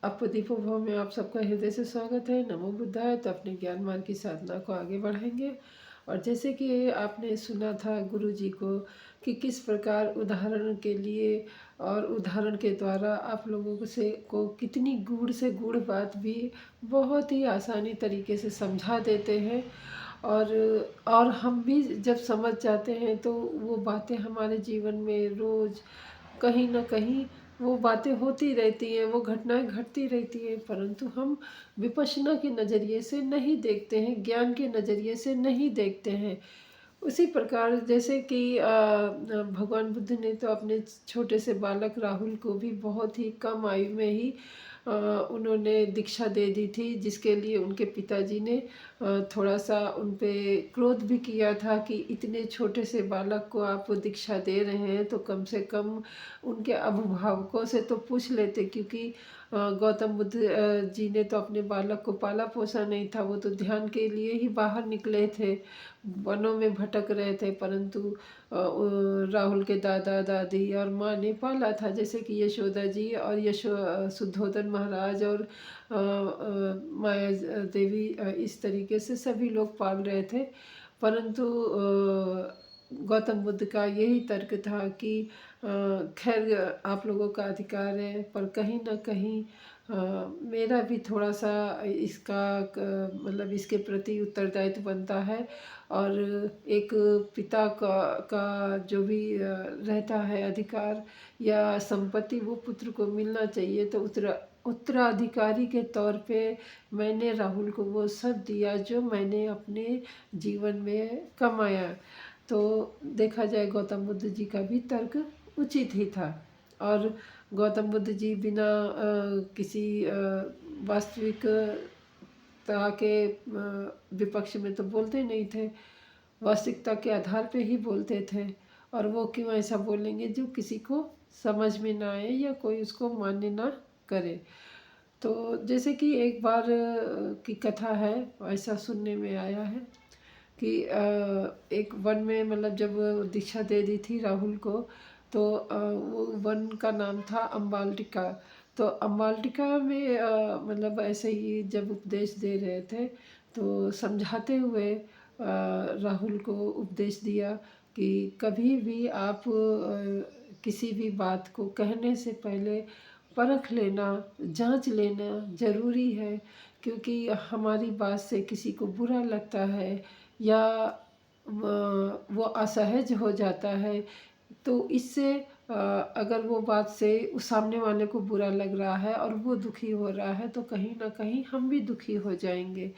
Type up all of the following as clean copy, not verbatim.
अपदीपो भव में आप सबका हृदय से स्वागत है। नमो बुद्धाय। तो अपने ज्ञान मार्ग की साधना को आगे बढ़ाएंगे। और जैसे कि आपने सुना था गुरु जी को कि किस प्रकार उदाहरण के लिए और उदाहरण के द्वारा आप लोगों को कितनी गूढ़ से गूढ़ बात भी बहुत ही आसानी तरीके से समझा देते हैं। और और हम भी जब समझ जाते हैं तो वो बातें हमारे जीवन में रोज़ कहीं न कहीं वो बातें होती रहती हैं, वो घटनाएँ घटती रहती हैं, परंतु हम विपश्यना के नज़रिए से नहीं देखते हैं, ज्ञान के नज़रिए से नहीं देखते हैं। उसी प्रकार जैसे कि भगवान बुद्ध ने तो अपने छोटे से बालक राहुल को भी बहुत ही कम आयु में ही उन्होंने दीक्षा दे दी थी, जिसके लिए उनके पिताजी ने थोड़ा-सा उन पे क्रोध भी किया था कि इतने छोटे से बालक को आप दीक्षा दे रहे हैं, तो कम से कम उनके अभिभावकों से तो पूछ लेते, क्योंकि गौतम बुद्ध जी ने तो अपने बालक को पाला-पोसा नहीं था, वो तो ध्यान के लिए ही बाहर निकले थे, वनों में भटक रहे थे, परंतु राहुल के दादा-दादी और माँ ने पाला था, जैसे कि यशोदा जी और शुद्धोदन महाराज और माया देवी, इस तरीके से सभी लोग पाल रहे थे। परंतु गौतम बुद्ध का यही तर्क था कि खैर आप लोगों का अधिकार है, पर कहीं न कहीं मेरा भी थोड़ा-सा इसका मतलब इसके प्रति उत्तरदायित्व बनता है। और एक पिता का जो भी रहता है अधिकार या संपत्ति, वो पुत्र को मिलना चाहिए। तो उत्तराधिकारी के तौर पे मैंने राहुल को वो सब दिया जो मैंने अपने जीवन में कमाया। तो देखा जाए गौतम बुद्ध जी का भी तर्क उचित ही था। और गौतम बुद्ध जी बिना किसी वास्तविकता के विपक्ष में तो बोलते नहीं थे, वास्तविकता के आधार पे ही बोलते थे। और वो क्यों ऐसा बोलेंगे जो किसी को समझ में ना आए या कोई उसको मान्य ना करे। तो जैसे कि एक बार की कथा है, ऐसा सुनने में आया है कि एक वन में, मतलब जब वो दीक्षा दे दी थी राहुल को, तो वो वन का नाम था अम्बालिका। तो अम्बालिका में मतलब ऐसे ही जब उपदेश दे रहे थे, तो समझाते हुए राहुल को उपदेश दिया कि कभी भी आप किसी भी बात को कहने से पहले परख लेना, जांच लेना ज़रूरी है। क्योंकि हमारी बात से किसी को बुरा लगता है या वो असहज हो जाता है, तो इससे अगर वो बात से उस सामने वाले को बुरा लग रहा है और वो दुखी हो रहा है, तो कहीं ना कहीं हम भी दुखी हो जाएंगे।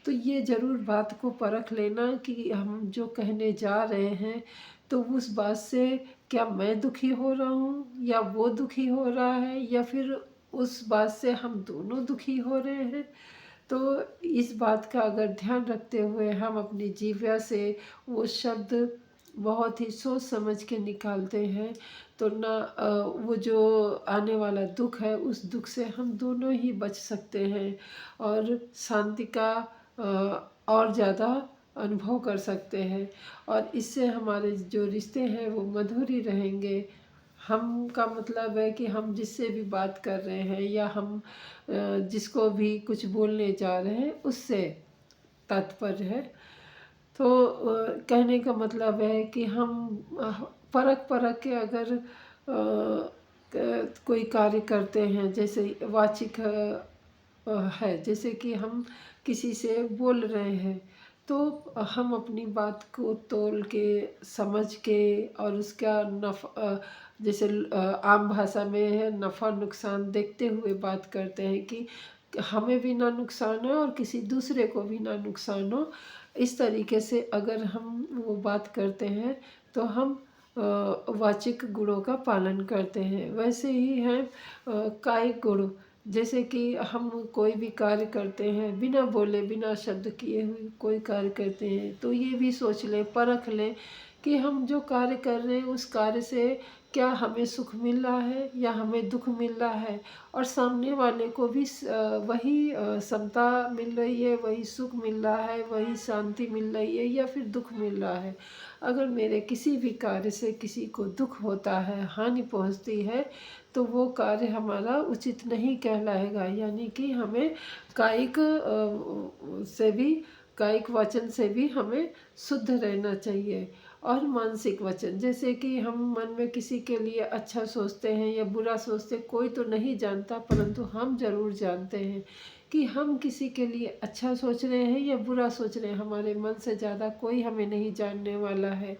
तो ये ज़रूर बात को परख लेना कि हम जो कहने जा रहे हैं, तो उस बात से क्या मैं दुखी हो रहा हूँ या वो दुखी हो रहा है, या फिर उस बात से हम दोनों दुखी हो रहे हैं। तो इस बात का अगर ध्यान रखते हुए हम अपनी जीभया से वो शब्द बहुत ही सोच समझ के निकालते हैं, तो ना वो जो आने वाला दुख है, उस दुख से हम दोनों ही बच सकते हैं और शांति का और ज़्यादा अनुभव कर सकते हैं। और इससे हमारे जो रिश्ते हैं वो मधुर ही रहेंगे। हम का मतलब है कि हम जिससे भी बात कर रहे हैं या हम जिसको भी कुछ बोलने जा रहे हैं, उससे तात्पर्य है। तो कहने का मतलब है कि हम परख परख के अगर कोई कार्य करते हैं, जैसे वाचिक है, जैसे कि हम किसी से बोल रहे हैं, तो हम अपनी बात को तोल के, समझ के, और उसका जैसे आम भाषा में है, नफ़ा नुकसान देखते हुए बात करते हैं कि हमें भी ना नुकसान हो और किसी दूसरे को भी ना नुकसान हो। इस तरीके से अगर हम वो बात करते हैं, तो हम वाचिक गुणों का पालन करते हैं। वैसे ही हैं कायिक गुण, जैसे कि हम कोई भी कार्य करते हैं, बिना बोले बिना शब्द किए हुए कोई कार्य करते हैं, तो ये भी सोच लें, परख लें कि हम जो कार्य कर रहे हैं उस कार्य से क्या हमें सुख मिल रहा है या हमें दुख मिल रहा है, और सामने वाले को भी वही समता मिल रही है, वही सुख मिल रहा है, वही शांति मिल रही है या फिर दुख मिल रहा है। अगर मेरे किसी भी कार्य से किसी को दुख होता है, हानि पहुंचती है, तो वो कार्य हमारा उचित नहीं कहलाएगा। यानी कि हमें कायिक से भी, कायिक वचन से भी हमें शुद्ध रहना चाहिए। और मानसिक वचन, जैसे कि हम मन में किसी के लिए अच्छा सोचते हैं या बुरा सोचते हैं, कोई तो नहीं जानता, परंतु हम जरूर जानते हैं कि हम किसी के लिए अच्छा सोच रहे हैं या बुरा सोच रहे हैं। हमारे मन से ज़्यादा कोई हमें नहीं जानने वाला है।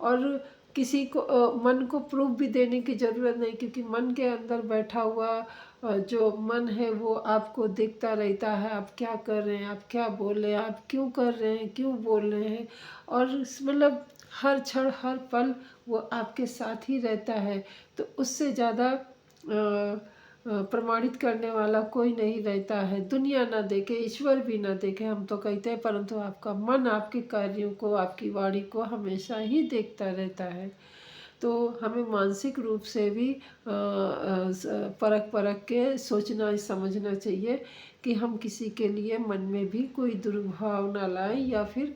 और किसी को मन को प्रूफ भी देने की ज़रूरत नहीं, क्योंकि मन के अंदर बैठा हुआ जो मन है वो आपको देखता रहता है, आप क्या कर रहे हैं, आप क्या बोल रहे हैं, आप क्यों कर रहे हैं, क्यों बोल रहे हैं। और मतलब हर क्षण हर पल वो आपके साथ ही रहता है। तो उससे ज़्यादा प्रमाणित करने वाला कोई नहीं रहता है। दुनिया ना देखे, ईश्वर भी ना देखे, हम तो कहते हैं, परंतु आपका मन आपके कार्यों को, आपकी वाणी को हमेशा ही देखता रहता है। तो हमें मानसिक रूप से भी परख परख के सोचना समझना चाहिए कि हम किसी के लिए मन में भी कोई दुर्भावना लाएं या फिर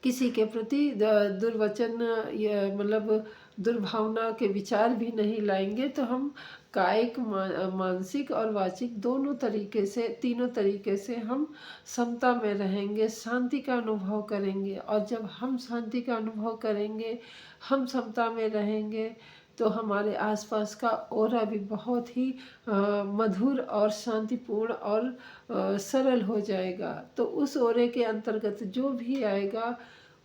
किसी के प्रति दुर्वचन या मतलब दुर्भावना के विचार भी नहीं लाएंगे। तो हम कायिक, मानसिक और वाचिक दोनों तरीके से, तीनों तरीके से हम समता में रहेंगे, शांति का अनुभव करेंगे। और जब हम शांति का अनुभव करेंगे, हम समता में रहेंगे, तो हमारे आसपास का ऑरा भी बहुत ही मधुर और शांतिपूर्ण और सरल हो जाएगा। तो उस ऑरे के अंतर्गत जो भी आएगा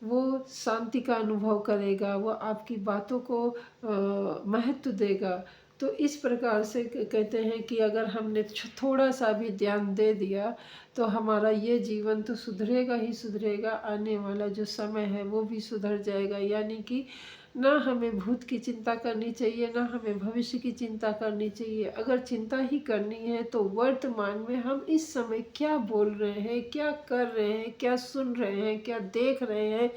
वो शांति का अनुभव करेगा, वो आपकी बातों को महत्व देगा। तो इस प्रकार से कहते हैं कि अगर हमने थोड़ा सा भी ध्यान दे दिया तो हमारा ये जीवन तो सुधरेगा ही सुधरेगा, आने वाला जो समय है वो भी सुधर जाएगा। यानी कि ना हमें भूत की चिंता करनी चाहिए, ना हमें भविष्य की चिंता करनी चाहिए। अगर चिंता ही करनी है तो वर्तमान में हम इस समय क्या बोल रहे हैं, क्या कर रहे हैं, क्या सुन रहे हैं, क्या देख रहे हैं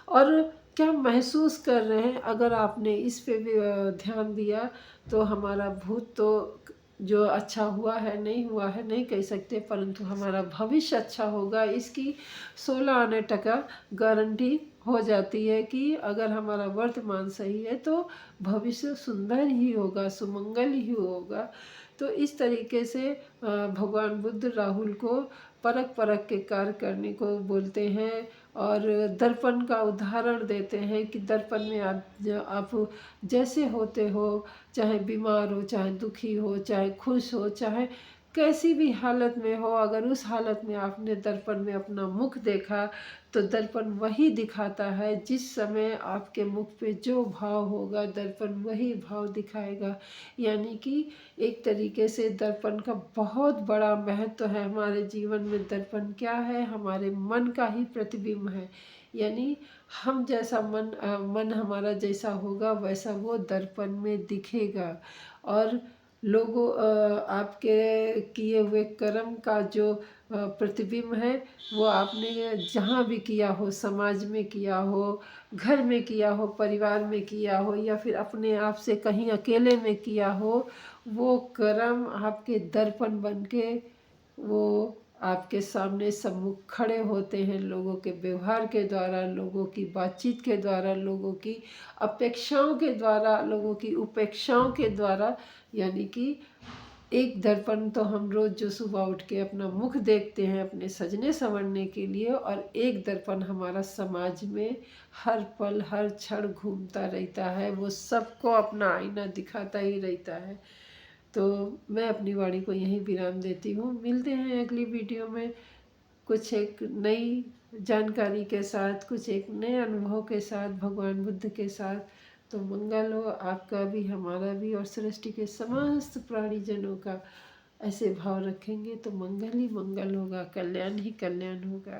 और क्या महसूस कर रहे हैं। अगर आपने इस पे भी ध्यान दिया तो हमारा भूत तो जो अच्छा हुआ है, नहीं हुआ है नहीं कह सकते, परंतु हमारा भविष्य अच्छा होगा, इसकी 16 आने टका गारंटी हो जाती है कि अगर हमारा वर्तमान सही है तो भविष्य सुंदर ही होगा, सुमंगल ही होगा। तो इस तरीके से भगवान बुद्ध राहुल को परख परख के कार्य करने को बोलते हैं और दर्पण का उदाहरण देते हैं कि दर्पण में आप जैसे होते हो, चाहे बीमार हो, चाहे दुखी हो, चाहे खुश हो, चाहे कैसी भी हालत में हो, अगर उस हालत में आपने दर्पण में अपना मुख देखा तो दर्पण वही दिखाता है। जिस समय आपके मुख पे जो भाव होगा दर्पण वही भाव दिखाएगा। यानी कि एक तरीके से दर्पण का बहुत बड़ा महत्व है हमारे जीवन में। दर्पण क्या है? हमारे मन का ही प्रतिबिंब है। यानी हम जैसा मन हमारा जैसा होगा वैसा वो दर्पण में दिखेगा। और लोगों आपके किए हुए कर्म का जो प्रतिबिंब है वो आपने जहाँ भी किया हो, समाज में किया हो, घर में किया हो, परिवार में किया हो या फिर अपने आप से कहीं अकेले में किया हो, वो कर्म आपके दर्पण बन के वो आपके सामने सम्मुख खड़े होते हैं। लोगों के व्यवहार के द्वारा, लोगों की बातचीत के द्वारा, लोगों की अपेक्षाओं के द्वारा, लोगों की उपेक्षाओं के द्वारा। यानी कि एक दर्पण तो हम रोज़ जो सुबह उठ के अपना मुख देखते हैं अपने सजने संवरने के लिए, और एक दर्पण हमारा समाज में हर पल हर क्षण घूमता रहता है, वो सबको अपना आईना दिखाता ही रहता है। तो मैं अपनी वाणी को यहीं विराम देती हूँ। मिलते हैं अगली वीडियो में कुछ एक नई जानकारी के साथ, कुछ एक नए अनुभव के साथ, भगवान बुद्ध के साथ। तो मंगल हो आपका भी, हमारा भी, और सृष्टि के समस्त प्राणीजनों का। ऐसे भाव रखेंगे तो मंगल ही मंगल होगा, कल्याण ही कल्याण होगा।